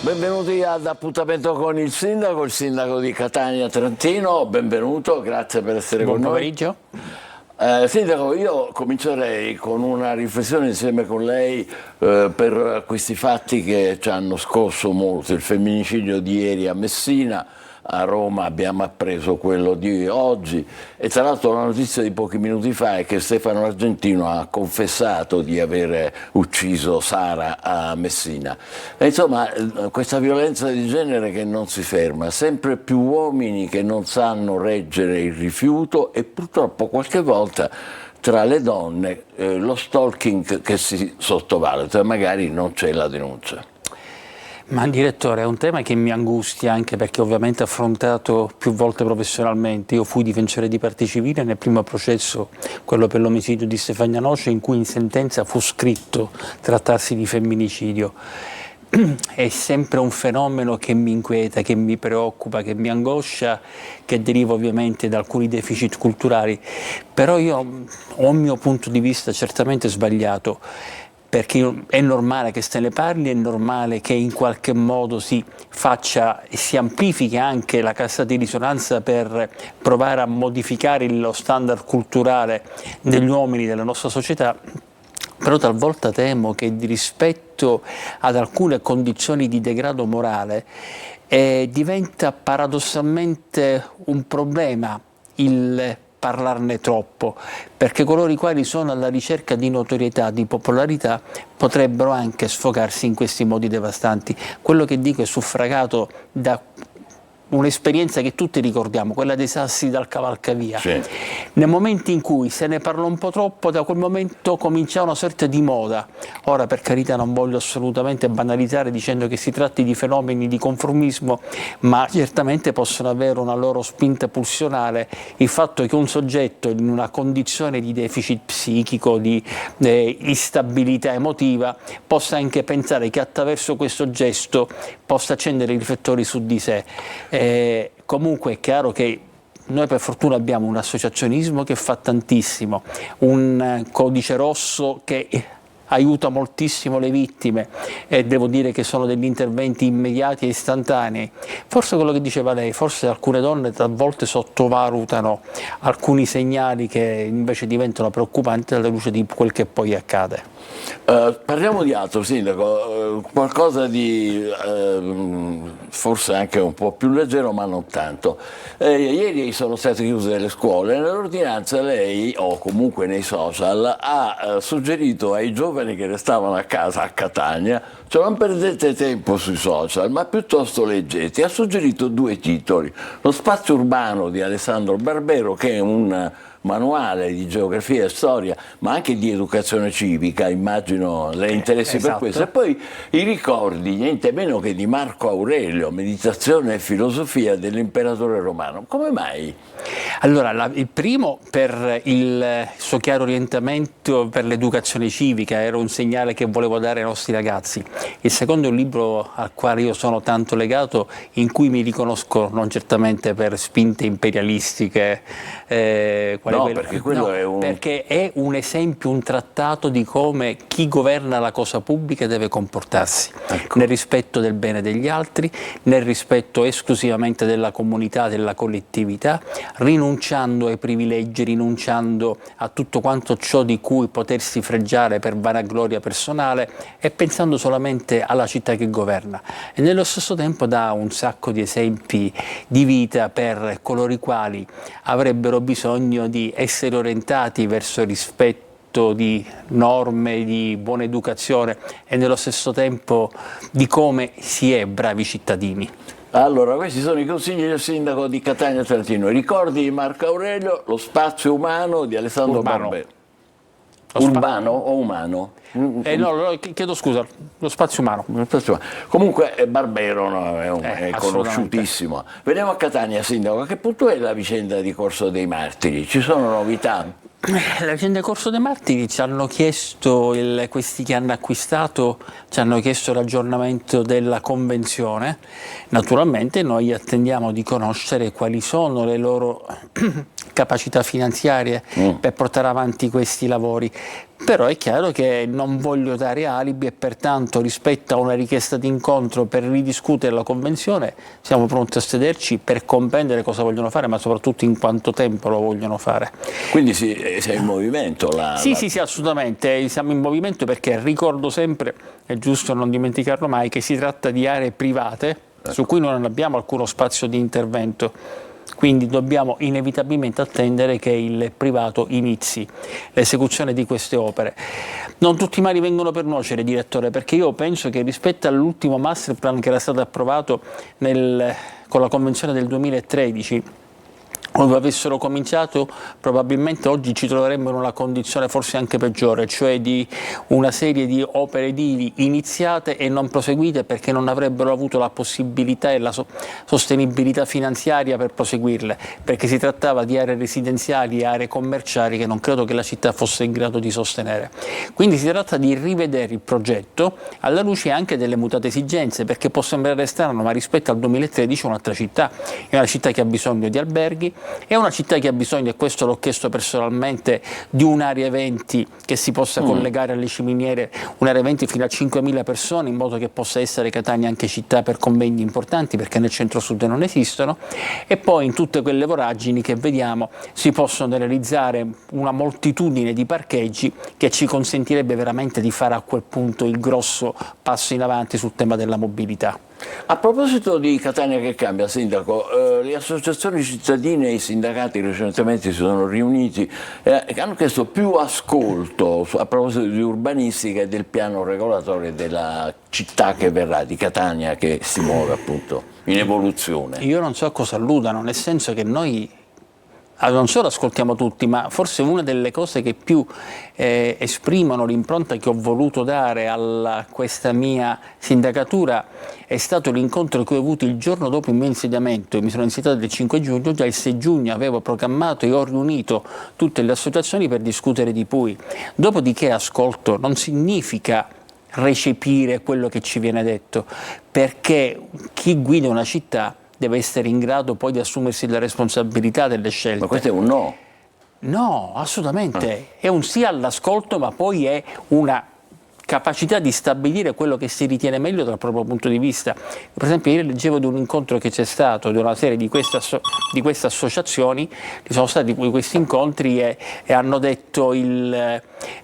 Benvenuti ad Appuntamento con il sindaco di Catania Trentino, benvenuto, grazie per essere con noi. Buon pomeriggio. Sindaco, io comincerei con una riflessione insieme con lei per questi fatti che ci hanno scosso molto, il femminicidio di ieri a Messina. A Roma abbiamo appreso quello di oggi e tra l'altro la notizia di pochi minuti fa è che Stefano Argentino ha confessato di aver ucciso Sara a Messina. E insomma, questa violenza di genere che non si ferma, sempre più uomini che non sanno reggere il rifiuto e purtroppo qualche volta tra le donne lo stalking che si sottovaluta, magari non c'è la denuncia. Ma direttore, è un tema che mi angustia anche perché ovviamente ho affrontato più volte professionalmente. Io fui difensore di parte civile nel primo processo, quello per l'omicidio di Stefania Noce, in cui in sentenza fu scritto trattarsi di femminicidio. È sempre un fenomeno che mi inquieta, che mi preoccupa, che mi angoscia, che deriva ovviamente da alcuni deficit culturali. Però io ho un mio punto di vista certamente sbagliato, perché è normale che se ne parli, è normale che in qualche modo si faccia e si amplifichi anche la cassa di risonanza per provare a modificare lo standard culturale degli uomini della nostra società, però talvolta temo che rispetto ad alcune condizioni di degrado morale diventa paradossalmente un problema il parlarne troppo, perché coloro i quali sono alla ricerca di notorietà, di popolarità, potrebbero anche sfogarsi in questi modi devastanti. Quello che dico è suffragato da un'esperienza che tutti ricordiamo, quella dei sassi dal cavalcavia. Sì. Nel momento in cui se ne parla un po' troppo, da quel momento comincia una sorta di moda. Ora, per carità, non voglio assolutamente banalizzare dicendo che si tratti di fenomeni di conformismo, ma certamente possono avere una loro spinta pulsionale il fatto che un soggetto in una condizione di deficit psichico, di instabilità emotiva, possa anche pensare che attraverso questo gesto possa accendere i riflettori su di sé. Comunque è chiaro che noi per fortuna abbiamo un associazionismo che fa tantissimo, un codice rosso che aiuta moltissimo le vittime e devo dire che sono degli interventi immediati e istantanei. Forse quello che diceva lei, forse alcune donne talvolta sottovalutano alcuni segnali che invece diventano preoccupanti alla luce di quel che poi accade. Parliamo di altro, Sindaco, qualcosa di forse anche un po' più leggero, ma non tanto. Ieri sono state chiuse le scuole, nell'ordinanza lei, o comunque nei social, ha suggerito ai giovani che restavano a casa a Catania, cioè non perdete tempo sui social, ma piuttosto leggete. Ha suggerito due titoli: Lo spazio urbano di Alessandro Barbero, che è un manuale di geografia e storia, ma anche di educazione civica, immagino le interessi esatto. per questo, e poi I ricordi, niente meno che di Marco Aurelio, meditazione e filosofia dell'imperatore romano. Come mai? Allora, il primo per il suo chiaro orientamento per l'educazione civica, era un segnale che volevo dare ai nostri ragazzi. Il secondo è un libro al quale io sono tanto legato, in cui mi riconosco non certamente per spinte imperialistiche, perché è un esempio, un trattato di come chi governa la cosa pubblica deve comportarsi, ecco, nel rispetto del bene degli altri, nel rispetto esclusivamente della comunità, della collettività, rinunciando ai privilegi, rinunciando a tutto quanto ciò di cui potersi fregiare per vanagloria personale e pensando solamente alla città che governa. E nello stesso tempo dà un sacco di esempi di vita per coloro i quali avrebbero bisogno di essere orientati verso il rispetto di norme, di buona educazione e nello stesso tempo di come si è bravi cittadini. Allora, questi sono i consigli del sindaco di Catania Trentino. I ricordi di Marco Aurelio, Lo spazio umano di Alessandro Barbero. Urbano o umano? No, chiedo scusa, lo spazio umano. Comunque Barbero è conosciutissimo. Veniamo a Catania, sindaco. A che punto è la vicenda di Corso dei Martiri? Ci sono novità? La vicenda del Corso dei Martiri ci hanno chiesto, questi che hanno acquistato, ci hanno chiesto l'aggiornamento della convenzione. Naturalmente noi attendiamo di conoscere quali sono le loro capacità finanziarie per portare avanti questi lavori. Però è chiaro che non voglio dare alibi e pertanto rispetto a una richiesta di incontro per ridiscutere la convenzione siamo pronti a sederci per comprendere cosa vogliono fare, ma soprattutto in quanto tempo lo vogliono fare. Quindi sei in movimento? Sì, assolutamente, siamo in movimento perché ricordo sempre, è giusto non dimenticarlo mai, che si tratta di aree private su cui noi non abbiamo alcuno spazio di intervento. Quindi dobbiamo inevitabilmente attendere che il privato inizi l'esecuzione di queste opere. Non tutti i mali vengono per nuocere, direttore, perché io penso che rispetto all'ultimo master plan che era stato approvato con la convenzione del 2013, ove avessero cominciato, probabilmente oggi ci troveremmo in una condizione forse anche peggiore, cioè di una serie di opere edili iniziate e non proseguite perché non avrebbero avuto la possibilità e la sostenibilità finanziaria per proseguirle, perché si trattava di aree residenziali e aree commerciali che non credo che la città fosse in grado di sostenere. Quindi si tratta di rivedere il progetto alla luce anche delle mutate esigenze, perché può sembrare strano, ma rispetto al 2013 è un'altra città, è una città che ha bisogno di alberghi, è una città che ha bisogno, e questo l'ho chiesto personalmente, di un'area eventi che si possa collegare alle ciminiere, un'area eventi fino a 5.000 persone, in modo che possa essere Catania anche città per convegni importanti, perché nel centro-sud non esistono, e poi in tutte quelle voragini che vediamo si possono realizzare una moltitudine di parcheggi che ci consentirebbe veramente di fare a quel punto il grosso passo in avanti sul tema della mobilità. A proposito di Catania che cambia, Sindaco, le associazioni cittadine e i sindacati recentemente si sono riuniti e hanno chiesto più ascolto a proposito di urbanistica e del piano regolatorio della città che verrà, di Catania, che si muove appunto in evoluzione. Io non so a cosa alludano, nel senso che noi non solo ascoltiamo tutti, ma forse una delle cose che più esprimono l'impronta che ho voluto dare a questa mia sindacatura è stato l'incontro che ho avuto il giorno dopo il mio insediamento. Mi sono insediato il 5 giugno, già il 6 giugno avevo programmato e ho riunito tutte le associazioni per discutere di PUI. Dopodiché ascolto non significa recepire quello che ci viene detto, perché chi guida una città deve essere in grado poi di assumersi la responsabilità delle scelte. Ma questo è un no? No, assolutamente. È un sì all'ascolto, ma poi è una capacità di stabilire quello che si ritiene meglio dal proprio punto di vista. Per esempio ieri leggevo di un incontro che c'è stato di una serie di queste associazioni, ci sono stati questi incontri e hanno detto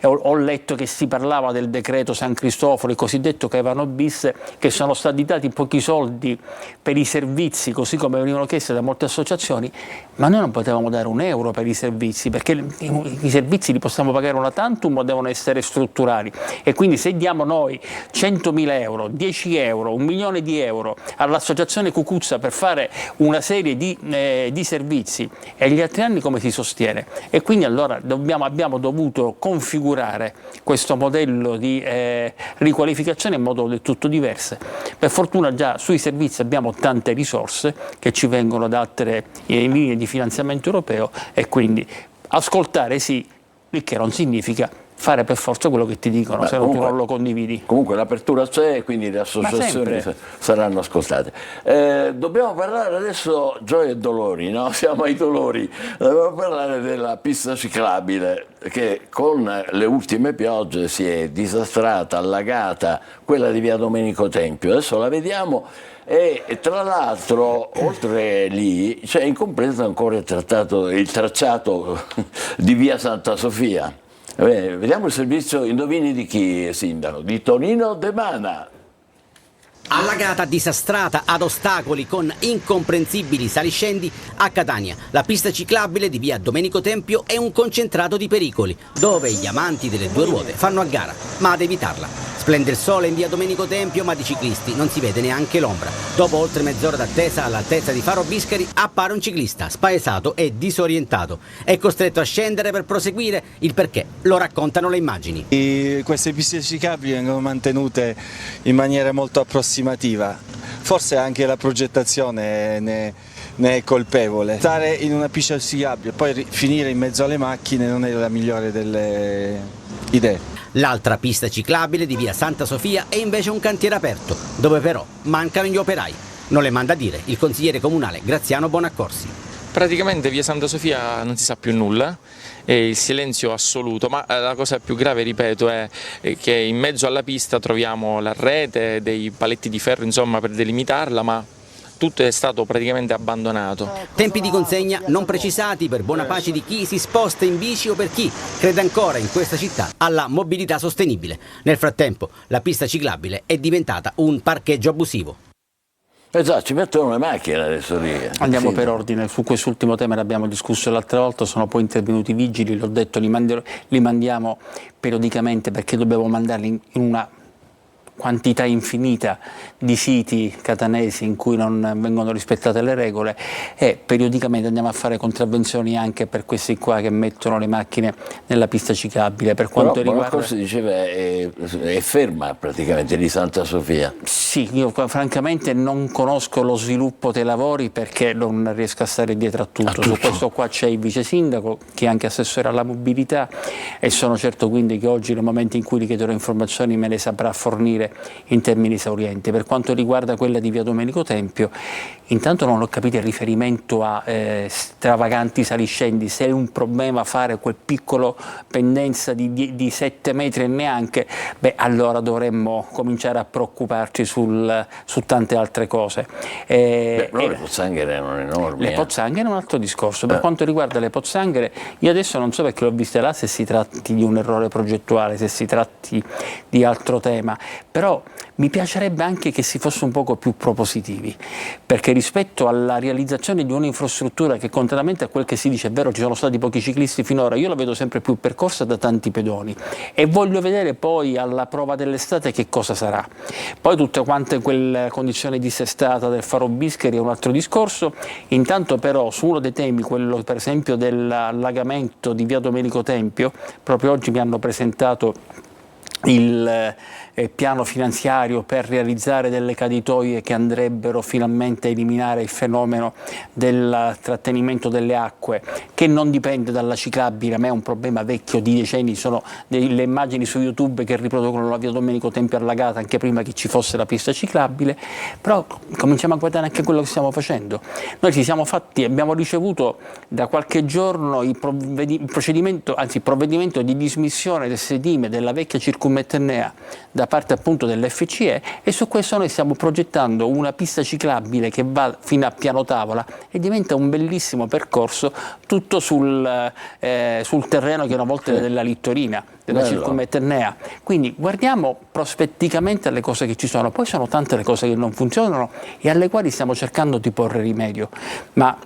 ho letto che si parlava del decreto San Cristoforo, il cosiddetto Caivano bis, che sono stati dati pochi soldi per i servizi, così come venivano chiesti da molte associazioni, ma noi non potevamo dare un euro per i servizi, perché i servizi li possiamo pagare una tantum o devono essere strutturali, e quindi se diamo noi 100.000 euro, 10 euro, 1 milione di euro all'associazione Cucuzza per fare una serie di servizi, e gli altri anni come si sostiene? E quindi allora abbiamo dovuto configurare questo modello di riqualificazione in modo del tutto diverso. Per fortuna già sui servizi abbiamo tante risorse che ci vengono da altre linee di finanziamento europeo, e quindi ascoltare sì, il che non significa fare per forza quello che ti dicono, se no tu non lo condividi. Comunque l'apertura c'è e quindi le associazioni saranno ascoltate. Dobbiamo parlare adesso, gioie e dolori, no? Siamo ai dolori. Dobbiamo parlare della pista ciclabile che con le ultime piogge si è disastrata, allagata, quella di via Domenico Tempio. Adesso la vediamo. E tra l'altro, oltre lì, c'è incompleto ancora il tracciato di via Santa Sofia. Bene, vediamo il servizio indovini di chi, Sindaco? Di Tonino De Mana. Allagata, disastrata, ad ostacoli con incomprensibili saliscendi a Catania. La pista ciclabile di via Domenico Tempio è un concentrato di pericoli, dove gli amanti delle due ruote fanno a gara, ma ad evitarla. Splende il sole in via Domenico Tempio, ma di ciclisti non si vede neanche l'ombra. Dopo oltre mezz'ora d'attesa all'altezza di Faro Biscari appare un ciclista spaesato e disorientato. È costretto a scendere per proseguire, il perché lo raccontano le immagini. Queste piste ciclabili vengono mantenute in maniera molto approssimativa, forse anche la progettazione ne è colpevole. Stare in una pista ciclabile e poi finire in mezzo alle macchine non è la migliore delle idee. L'altra pista ciclabile di via Santa Sofia è invece un cantiere aperto, dove però mancano gli operai. Non le manda a dire il consigliere comunale Graziano Bonaccorsi. Praticamente via Santa Sofia non si sa più nulla, è il silenzio assoluto, ma la cosa più grave, ripeto, è che in mezzo alla pista troviamo la rete, dei paletti di ferro insomma per delimitarla, ma tutto è stato praticamente abbandonato. Tempi di consegna non precisati per buona pace di chi si sposta in bici o per chi crede ancora in questa città alla mobilità sostenibile. Nel frattempo la pista ciclabile è diventata un parcheggio abusivo. Esatto, ci mettono le macchine adesso lì. Andiamo per ordine, su quest'ultimo tema ne abbiamo discusso l'altra volta, sono poi intervenuti i vigili, l'ho detto, li mandiamo periodicamente perché dobbiamo mandarli in una quantità infinita di siti catanesi in cui non vengono rispettate le regole, e periodicamente andiamo a fare contravvenzioni anche per questi qua che mettono le macchine nella pista ciclabile. Per quanto riguarda... si diceva è ferma praticamente di Santa Sofia. Sì, io francamente non conosco lo sviluppo dei lavori perché non riesco a stare dietro a tutto. Su questo qua c'è il vice sindaco che è anche assessore alla mobilità e sono certo quindi che oggi nel momento in cui gli chiederò informazioni me le saprà fornire in termini esaurienti. Per quanto riguarda quella di via Domenico Tempio, intanto non ho capito il riferimento a stravaganti saliscendi, se è un problema fare quel piccolo pendenza di 7 metri e neanche, beh allora dovremmo cominciare a preoccuparci su tante altre cose. Le pozzanghere erano enormi. Le pozzanghere è un altro discorso. Per quanto riguarda le pozzanghere, io adesso non so perché l'ho vista là se si tratti di un errore progettuale, se si tratti di altro tema, però mi piacerebbe anche che si fosse un poco più propositivi, perché rispetto alla realizzazione di un'infrastruttura che contrariamente a quel che si dice, è vero ci sono stati pochi ciclisti finora, io la vedo sempre più percorsa da tanti pedoni e voglio vedere poi alla prova dell'estate che cosa sarà. Poi tutte quante quelle condizioni dissestata del faro Bischeri è un altro discorso. Intanto però su uno dei temi, quello per esempio dell'allagamento di via Domenico Tempio, proprio oggi mi hanno presentato il piano finanziario per realizzare delle caditoie che andrebbero finalmente a eliminare il fenomeno del trattenimento delle acque, che non dipende dalla ciclabile ma è un problema vecchio di decenni. Sono delle immagini su YouTube che riproducono la via Domenico Tempio allagata anche prima che ci fosse la pista ciclabile, però cominciamo a guardare anche quello che stiamo facendo. Noi ci siamo fatti, abbiamo ricevuto da qualche giorno il provvedimento di dismissione del sedime della vecchia circumeternea da parte appunto dell'FCE, e su questo noi stiamo progettando una pista ciclabile che va fino a Piano Tavola e diventa un bellissimo percorso tutto sul terreno che una volta era della Littorina, della circumeternea. Quindi guardiamo prospetticamente alle cose che ci sono, poi sono tante le cose che non funzionano e alle quali stiamo cercando di porre rimedio, ma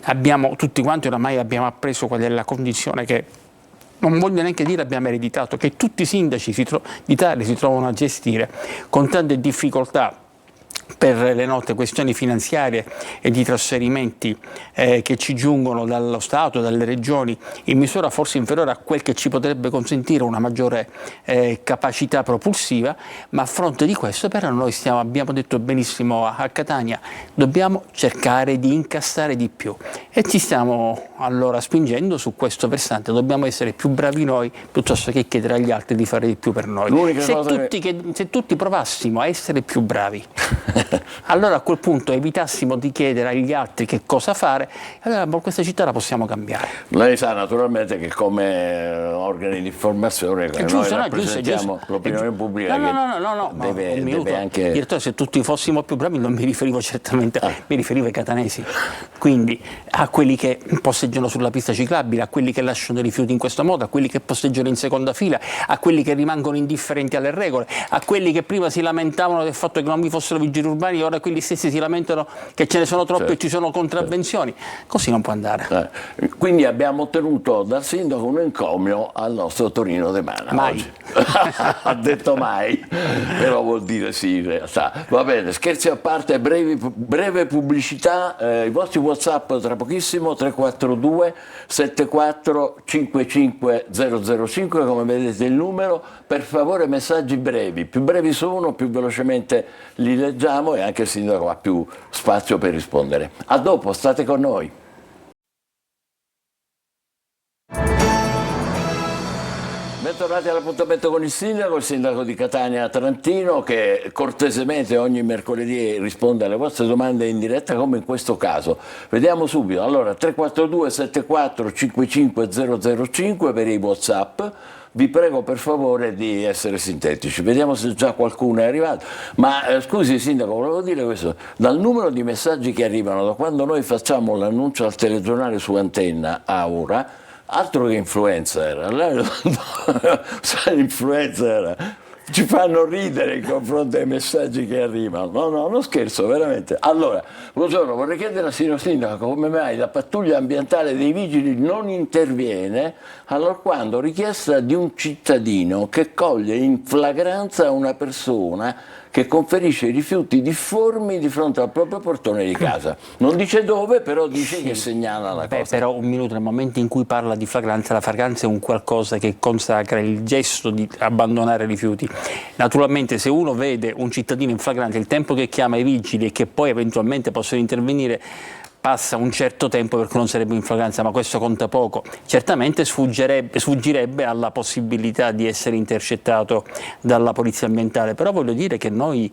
abbiamo tutti quanti oramai abbiamo appreso qual è la condizione che non voglio neanche dire abbiamo ereditato, che tutti i sindaci d'Italia si trovano a gestire con tante difficoltà per le note questioni finanziarie e di trasferimenti che ci giungono dallo Stato, dalle regioni, in misura forse inferiore a quel che ci potrebbe consentire una maggiore capacità propulsiva, ma a fronte di questo però noi abbiamo detto benissimo a Catania, dobbiamo cercare di incassare di più e ci stiamo allora spingendo su questo versante, dobbiamo essere più bravi noi piuttosto che chiedere agli altri di fare di più per noi. Se tutti provassimo a essere più bravi allora a quel punto evitassimo di chiedere agli altri che cosa fare, allora questa città la possiamo cambiare. Lei sa naturalmente che come organi di informazione noi rappresentiamo l'opinione pubblica deve anche... Direttore, se tutti fossimo più bravi non mi riferivo certamente, mi riferivo ai catanesi, quindi a quelli che posteggiano sulla pista ciclabile, a quelli che lasciano i rifiuti in questo modo, a quelli che posteggiano in seconda fila, a quelli che rimangono indifferenti alle regole, a quelli che prima si lamentavano del fatto che non vi fossero vigili urbani, ora quelli stessi si lamentano che ce ne sono troppi e ci sono contravvenzioni. Così non può andare. Quindi abbiamo ottenuto dal sindaco un encomio al nostro Tonino De Mana. Mai. Ha detto mai, però vuol dire sì in realtà. Va bene, scherzi a parte, breve pubblicità, i vostri WhatsApp tra pochissimo, 342 74 55 005, come vedete il numero, per favore messaggi brevi, più brevi sono, più velocemente li leggiamo e anche il sindaco ha più spazio per rispondere. A dopo, state con noi. Bentornati all'appuntamento con il sindaco di Catania Trantino, che cortesemente ogni mercoledì risponde alle vostre domande in diretta, come in questo caso. Vediamo subito. Allora, 342 74 55 005 per i WhatsApp. Vi prego per favore di essere sintetici. Vediamo se già qualcuno è arrivato. Ma scusi sindaco, volevo dire questo: dal numero di messaggi che arrivano da quando noi facciamo l'annuncio al telegiornale su Antenna a ora, altro che influenza era, l'influenza era, ci fanno ridere in confronto ai messaggi che arrivano. No, non scherzo, veramente. Allora, buongiorno, vorrei chiedere al signor sindaco come mai la pattuglia ambientale dei vigili non interviene allorquando richiesta di un cittadino che coglie in flagranza una persona che conferisce i rifiuti difformi di fronte al proprio portone di casa. Non dice dove, però dice che segnala la cosa. Però un minuto, nel momento in cui parla di flagranza, la flagranza è un qualcosa che consacra il gesto di abbandonare rifiuti. Naturalmente se uno vede un cittadino in flagranza, il tempo che chiama i vigili e che poi eventualmente possono intervenire passa un certo tempo, perché non sarebbe in flagranza, ma questo conta poco. Certamente sfuggirebbe alla possibilità di essere intercettato dalla polizia ambientale, però voglio dire che noi,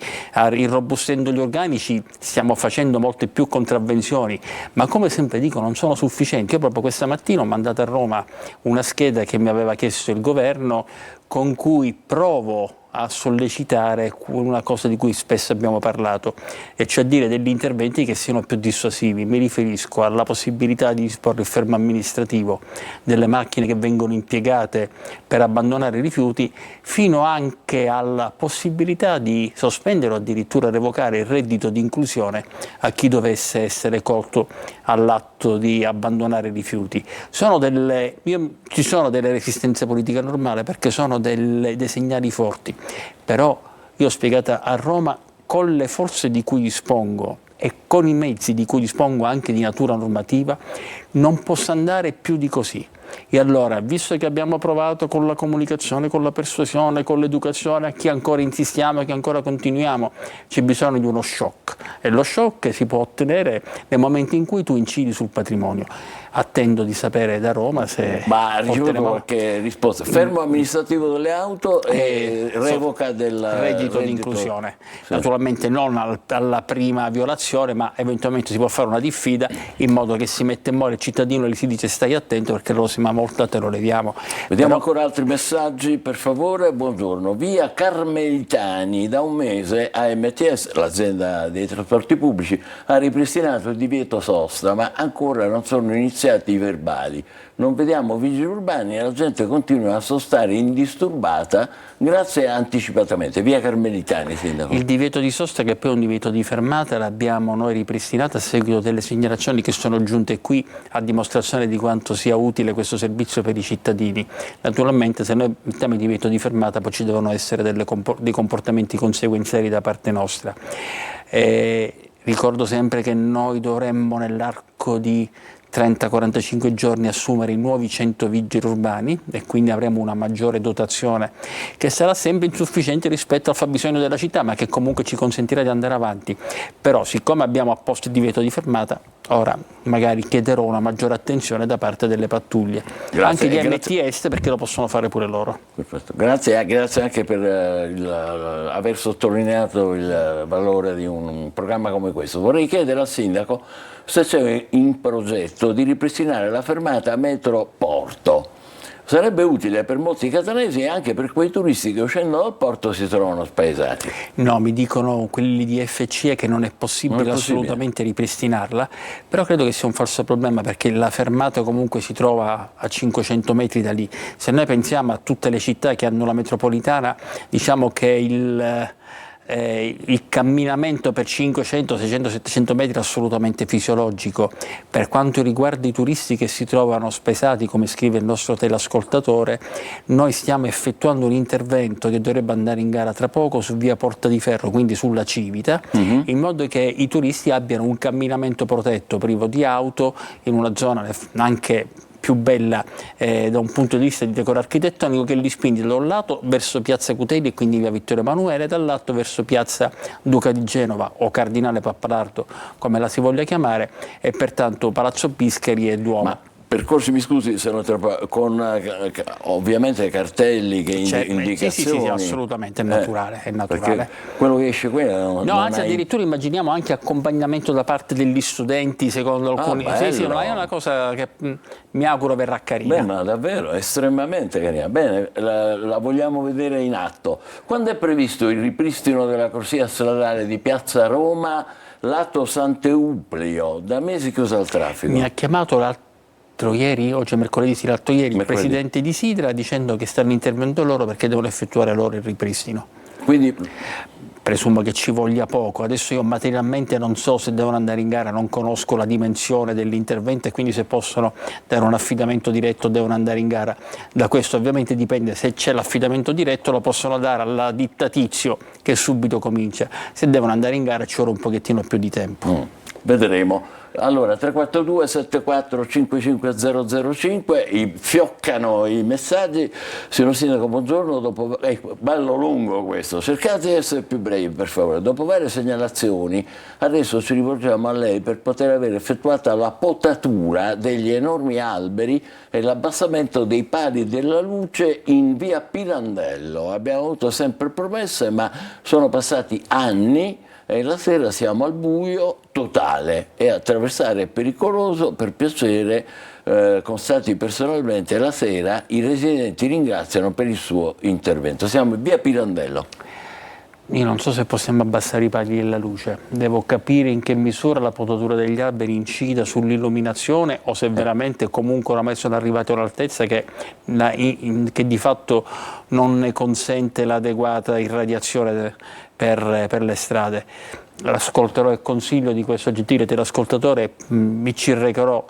irrobustendo gli organici, stiamo facendo molte più contravvenzioni, ma come sempre dico non sono sufficienti. Io proprio questa mattina ho mandato a Roma una scheda che mi aveva chiesto il governo, con cui provo a sollecitare una cosa di cui spesso abbiamo parlato, e cioè dire degli interventi che siano più dissuasivi. Mi riferisco alla possibilità di disporre il fermo amministrativo delle macchine che vengono impiegate per abbandonare i rifiuti, fino anche alla possibilità di sospendere o addirittura revocare il reddito di inclusione a chi dovesse essere colto all'atto di abbandonare i rifiuti. Ci sono delle resistenze politiche normali, perché sono dei segnali forti. Però io ho spiegato a Roma, con le forze di cui dispongo e con i mezzi di cui dispongo anche di natura normativa, non posso andare più di così. E allora, visto che abbiamo provato con la comunicazione, con la persuasione, con l'educazione, a chi ancora insistiamo, a chi ancora continuiamo, c'è bisogno di uno shock, e lo shock si può ottenere nel momento in cui tu incidi sul patrimonio. Attendo di sapere da Roma se... Ma ha ricevuto qualche risposta? Fermo amministrativo delle auto e revoca del reddito di inclusione. Sì. Naturalmente non alla prima violazione, ma eventualmente si può fare una diffida, in modo che si mette in moto il cittadino e gli si dice stai attento, perché la prossima volta te lo leviamo. Vediamo ancora altri messaggi, per favore. Buongiorno, via Carmelitani, da un mese AMTS, l'azienda dei trasporti pubblici, ha ripristinato il divieto sosta, ma ancora non sono iniziati i verbali. Non vediamo vigili urbani e la gente continua a sostare indisturbata, grazie anticipatamente. Via Carmelitani, sindaco. Il divieto di sosta, che poi è un divieto di fermata, l'abbiamo noi ripristinato a seguito delle segnalazioni che sono giunte qui, a dimostrazione di quanto sia utile questo servizio per i cittadini. Naturalmente se noi mettiamo il divieto di fermata, poi ci devono essere dei comportamenti conseguenziali da parte nostra. Ricordo sempre che noi dovremmo nell'arco di 30-45 giorni assumere i nuovi 100 vigili urbani, e quindi avremo una maggiore dotazione che sarà sempre insufficiente rispetto al fabbisogno della città, ma che comunque ci consentirà di andare avanti. Però siccome abbiamo apposto il divieto di fermata, ora magari chiederò una maggiore attenzione da parte delle pattuglie, anche di MTS, perché lo possono fare pure loro. Perfetto. Grazie anche per aver sottolineato il valore di un programma come questo. Vorrei chiedere al sindaco se c'è in progetto di ripristinare la fermata metro Porto. Sarebbe utile per molti catanesi e anche per quei turisti che uscendo dal porto si trovano spaesati. No, mi dicono quelli di FCE che non è possibile assolutamente ripristinarla, però credo che sia un falso problema, perché la fermata comunque si trova a 500 metri da lì. Se noi pensiamo a tutte le città che hanno la metropolitana, diciamo che il camminamento per 500, 600, 700 metri è assolutamente fisiologico. Per quanto riguarda i turisti che si trovano spaesati, come scrive il nostro teleascoltatore, noi stiamo effettuando un intervento che dovrebbe andare in gara tra poco su via Porta di Ferro, quindi sulla Civita, in modo che i turisti abbiano un camminamento protetto, privo di auto, in una zona anche più bella da un punto di vista di decoro architettonico, che li spinge da un lato verso piazza Cutelli e quindi via Vittorio Emanuele, e dall'altro verso piazza Duca di Genova o Cardinale Pappalardo, come la si voglia chiamare, e pertanto Palazzo Biscari e Duomo. percorsi, mi scusi se non troppo, con ovviamente cartelli che indicazioni. Sì, assolutamente, è naturale. È naturale. Perché quello che esce qui anzi, addirittura immaginiamo anche accompagnamento da parte degli studenti, secondo alcuni. Sì, è una cosa che mi auguro verrà carina. Beh, ma davvero, estremamente carina. Bene, la vogliamo vedere in atto. Quando è previsto il ripristino della corsia stradale di Piazza Roma, lato Sant'Euplio? Da mesi chiusa al traffico. Mi ha chiamato l'altro ieri, oggi è mercoledì, sì, l'altro ieri, il presidente di Sidra dicendo che stanno intervenendo loro perché devono effettuare loro il ripristino. Quindi presumo che ci voglia poco. Adesso io materialmente non so se devono andare in gara, non conosco la dimensione dell'intervento e quindi se possono dare un affidamento diretto devono andare in gara. Da questo ovviamente dipende, se c'è l'affidamento diretto lo possono dare alla ditta Tizio che subito comincia, se devono andare in gara ci vorrà un pochettino più di tempo. Vedremo. Allora, 342 74 55 005, fioccano i messaggi. Signor Sindaco, buongiorno, bello lungo questo, cercate di essere più brevi per favore. Dopo varie segnalazioni, adesso ci rivolgiamo a lei per poter avere effettuata la potatura degli enormi alberi e l'abbassamento dei pali della luce in via Pirandello. Abbiamo avuto sempre promesse, ma sono passati anni e la sera siamo al buio totale e attraversare è pericoloso. Per piacere, constati personalmente, la sera i residenti ringraziano per il suo intervento. Siamo in via Pirandello. Io non so se possiamo abbassare i pali della luce, devo capire in che misura la potatura degli alberi incida sull'illuminazione o se veramente comunque oramai sono arrivati a un'altezza che di fatto non ne consente l'adeguata irradiazione per le strade. L'ascolterò il consiglio di questo gentile teleascoltatore, mi ci recherò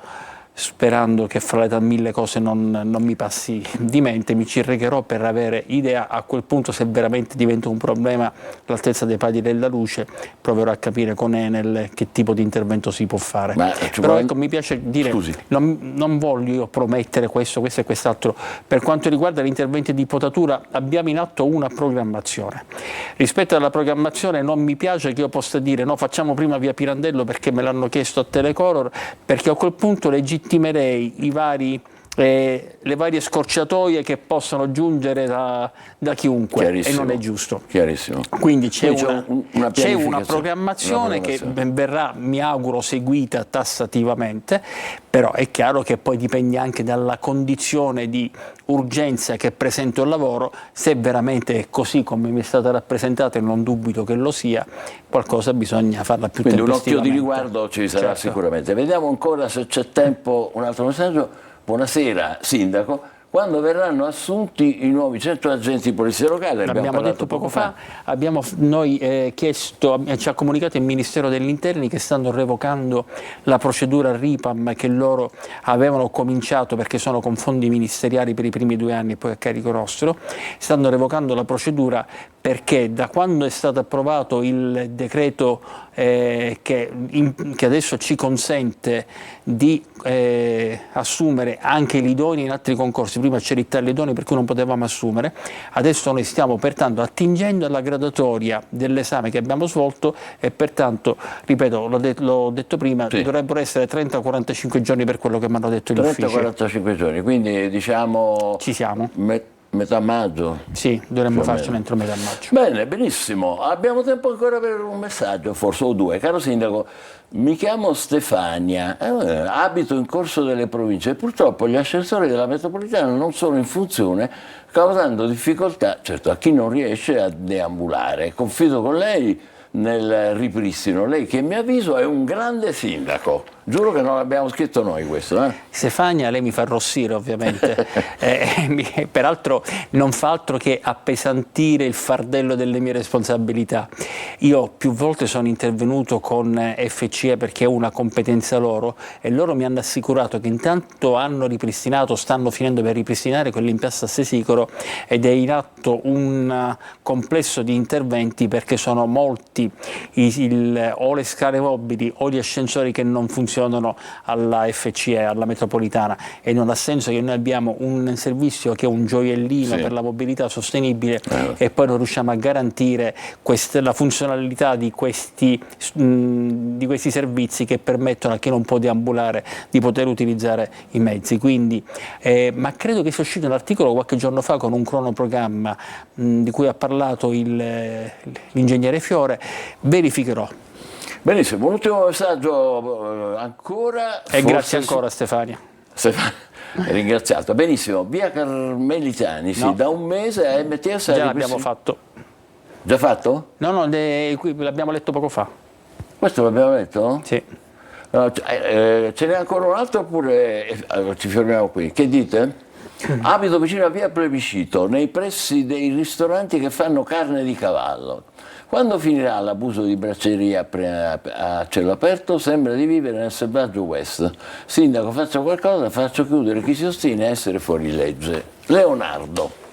sperando che fra le mille cose non mi passi di mente, mi ci recherò per avere idea. A quel punto, se veramente diventa un problema l'altezza dei pali della luce, proverò a capire con Enel che tipo di intervento si può fare. Però ecco, mi piace dire, non voglio io promettere questo e quest'altro. Per quanto riguarda gli interventi di potatura abbiamo in atto una programmazione. Rispetto alla programmazione non mi piace che io possa dire no, facciamo prima via Pirandello perché me l'hanno chiesto a Telecolor, perché a quel punto legittimerei le varie scorciatoie che possono giungere da chiunque e non è giusto. Chiarissimo. Quindi c'è una programmazione che verrà, mi auguro, seguita tassativamente, però è chiaro che poi dipende anche dalla condizione di urgenza che presenta il lavoro. Se veramente è così come mi è stata rappresentata, e non dubito che lo sia, qualcosa bisogna farla più tempestivamente. Quindi un occhio di riguardo ci sarà sicuramente. Vediamo ancora se c'è tempo, un altro messaggio. Buonasera Sindaco, quando verranno assunti i nuovi 100 agenti di polizia locale? L'abbiamo detto poco fa. Abbiamo chiesto, ci ha comunicato il Ministero degli Interni che stanno revocando la procedura RIPAM che loro avevano cominciato perché sono con fondi ministeriali per i primi 2 anni e poi a carico nostro. Stanno revocando la procedura perché da quando è stato approvato il decreto che adesso ci consente di assumere anche gli idonei in altri concorsi, prima c'era il taglio idonei per cui non potevamo assumere, adesso noi stiamo pertanto attingendo alla graduatoria dell'esame che abbiamo svolto e pertanto, ripeto, l'ho detto prima, dovrebbero essere 30-45 giorni per quello che mi hanno detto gli uffici. 30-45 giorni, quindi diciamo ci siamo. Metà maggio? Sì, dovremmo farcelo entro metà maggio. Bene, benissimo. Abbiamo tempo ancora per un messaggio, forse o 2. Caro Sindaco, mi chiamo Stefania, abito in Corso delle Province e purtroppo gli ascensori della metropolitana non sono in funzione, causando difficoltà, certo, a chi non riesce a deambulare. Confido con lei nel ripristino. Lei che mi avviso è un grande sindaco. Giuro che non l'abbiamo scritto noi questo. Stefania, lei mi fa arrossire ovviamente, peraltro non fa altro che appesantire il fardello delle mie responsabilità. Io più volte sono intervenuto con FCE perché è una competenza loro e loro mi hanno assicurato che intanto hanno ripristinato, stanno finendo per ripristinare quell'impianto a Sesicoro ed è in atto un complesso di interventi perché sono molti o le scale mobili o gli ascensori che non funzionano funzionano alla FCE, alla metropolitana, e non ha senso che noi abbiamo un servizio che è un gioiellino per la mobilità sostenibile e poi non riusciamo a garantire la funzionalità di questi servizi che permettono a chi non può deambulare di poter utilizzare i mezzi. Quindi, ma credo che sia uscito un articolo qualche giorno fa con un cronoprogramma di cui ha parlato l'ingegnere Fiore. Verificherò. Benissimo, un ultimo messaggio ancora. E grazie ancora Stefania. Ringraziato. Benissimo, via Carmelitani, sì, da un mese a MTS. Già l'abbiamo fatto. Già fatto? No, l'abbiamo letto poco fa. Questo l'abbiamo letto? Sì. Ce n'è ancora un altro oppure ci fermiamo qui? Che dite? Abito vicino a via Plebiscito, nei pressi dei ristoranti che fanno carne di cavallo. Quando finirà l'abuso di bracceria a cielo aperto? Sembra di vivere nel selvaggio West. Sindaco, faccia qualcosa, faccio chiudere chi si ostina a essere fuori legge. Leonardo.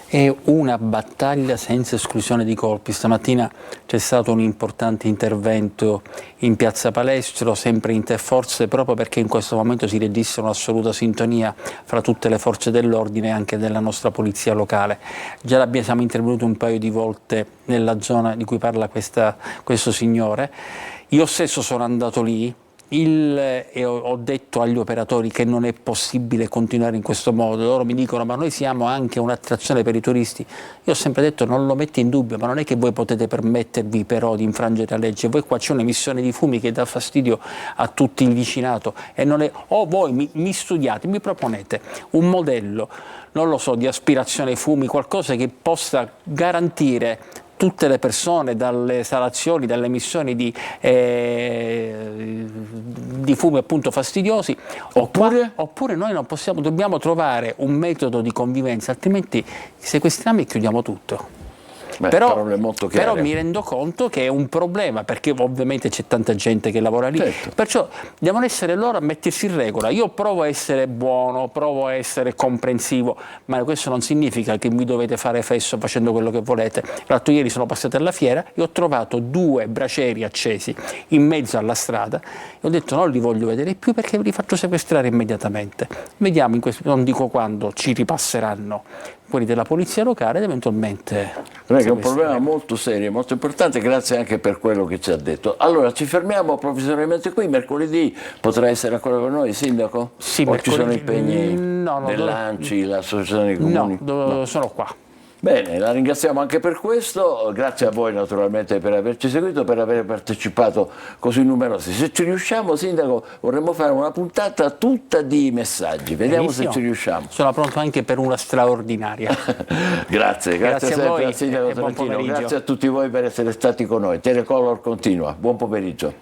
È una battaglia senza esclusione di colpi. Stamattina c'è stato un importante intervento in Piazza Palestro, sempre interforze, proprio perché in questo momento si registra un'assoluta sintonia fra tutte le forze dell'ordine e anche della nostra polizia locale. Già siamo intervenuti un paio di volte nella zona di cui parla questo signore. Io stesso sono andato lì. E ho detto agli operatori che non è possibile continuare in questo modo. Loro mi dicono: ma noi siamo anche un'attrazione per i turisti. Io ho sempre detto: non lo metti in dubbio, ma non è che voi potete permettervi però di infrangere la legge. Voi qua c'è un'emissione di fumi che dà fastidio a tutto il vicinato, e non è, o voi mi studiate, mi proponete un modello, non lo so, di aspirazione ai fumi, qualcosa che possa garantire tutte le persone dalle esalazioni, dalle emissioni di fumi appunto fastidiosi, oppure noi non possiamo, dobbiamo trovare un metodo di convivenza, altrimenti sequestriamo e chiudiamo tutto. Beh, però mi rendo conto che è un problema, perché ovviamente c'è tanta gente che lavora lì, certo. Perciò devono essere loro a mettersi in regola. Io provo a essere buono, provo a essere comprensivo, ma questo non significa che mi dovete fare fesso facendo quello che volete. L'altro ieri sono passato alla fiera e ho trovato 2 bracieri accesi in mezzo alla strada e ho detto: non li voglio vedere più, perché li faccio sequestrare immediatamente. Vediamo, non dico quando, ci ripasseranno quelli della polizia locale ed eventualmente... Non è che è un problema molto serio, molto importante, grazie anche per quello che ci ha detto. Allora, ci fermiamo provvisoriamente qui, mercoledì potrà essere ancora con noi, Sindaco? Sì, o ci sono impegni no, dell'ANCI, l'associazione dei comuni? No, sono qua. Bene, la ringraziamo anche per questo, grazie a voi naturalmente per averci seguito, per aver partecipato così numerosi. Se ci riusciamo, Sindaco, vorremmo fare una puntata tutta di messaggi, vediamo se ci riusciamo. Sono pronto anche per una straordinaria. Grazie sempre al Sindaco e buon Trentino, pomeriggio. grazie a tutti voi per essere stati con noi. Telecolor continua, buon pomeriggio.